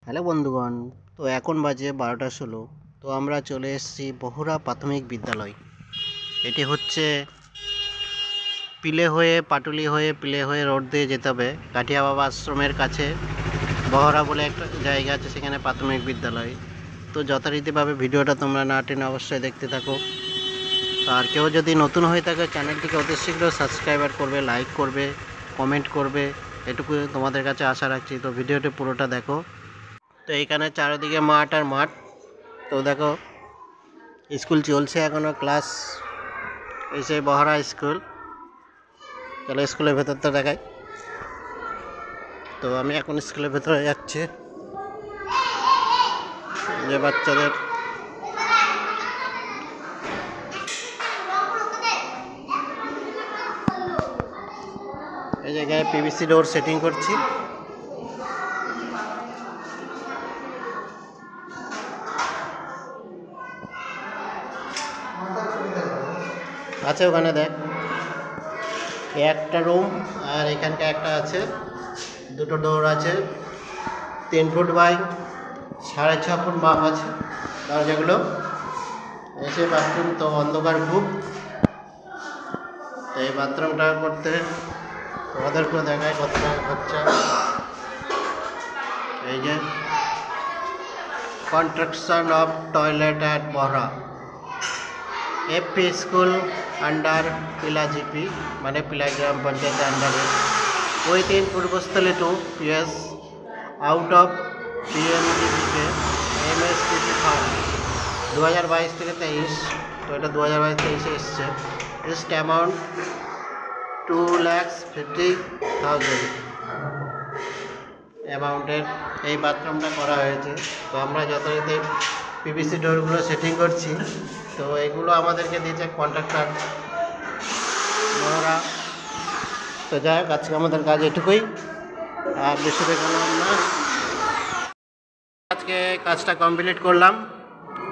Hello বন্ধুগণ, তো এখন বাজে 12টা 16। তো আমরা চলে এসেছি বহুরা প্রাথমিক বিদ্যালয়। এটি হচ্ছে পাটুলি হয়ে পিলে হয়ে রোড দিয়ে যেতে হবে। কাঠিয়া বাবা আশ্রমের কাছে বহরা বলে একটা জায়গা আছে, সেখানে প্রাথমিক বিদ্যালয়। তো যথারীতিভাবে ভিডিওটা তোমরা না টেনে অবশ্যই দেখতে থাকো। আর কেউ যদি নতুন হয়ে থাকে চ্যানেলটিকে অতি শীঘ্র সাবস্ক্রাইবার করবে, লাইক করবে, কমেন্ট করবে, এটুকু তোমাদের কাছে আশা রাখছি। তো ভিডিওটি পুরোটা দেখো। তো এইখানে চারিদিকে মাঠ আর মাঠ। তো দেখো স্কুল চলছে এখনো, ক্লাস এই সেই বহরা স্কুল। চলো স্কুলের ভেতরটা দেখাই। তো আমি এখন স্কুলের ভেতরে যাচ্ছি, যে বাচ্চাদের এই জায়গায় পিভিসি ডোর সেটিং করছি। আছে ওখানে দেখ, একটা রুম আর এখানটা একটা আছে, দুটো ডোর আছে। 3 ফুট বাই 6.5 ফুট মাপ আছে দরজাগুলো। এসে বাথরুম, তো অন্ধকার খুব। তো এই বাথরুমটা করতে তোমাদেরকেও দেখায় কত টাকা খরচা। এই যে construction of toilet at Bahara FP school under Pila GP, মানে পিলা গ্রাম পঞ্চায়েতের আন্ডারে, within Purbasthali two PS out of PMGPK MSPP fund 2022 থেকে 23। তো এটা 2022-23 এসছে। ইস্ট অ্যামাউন্ট 2,50,000 অ্যামাউন্টের এই বাথরুমটা করা হয়েছে। তো আমরা যথারীতি পিভিসি ডোরগুলো সেটিং করছি। তো এগুলো আমাদেরকে দিয়েছে কন্ট্রাক্টর ওরা। তো যাই হোক, আজকে আমাদের কাজ এটুকুই, আর বেশি দেখালাম না। আজকে কাজটা কমপ্লিট করলাম।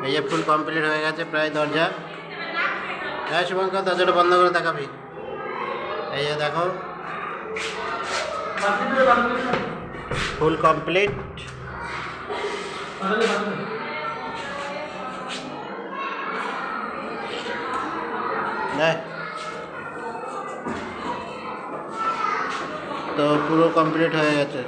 এই যে ফুল কমপ্লিট হয়ে গেছে প্রায় দরজা। হ্যাঁ শুভঙ্কর, দরজাটা বন্ধ করে দেখাবি। এই যে দেখো ফুল কমপ্লিট। তো পুরো কমপ্লিট হয়ে গেছে।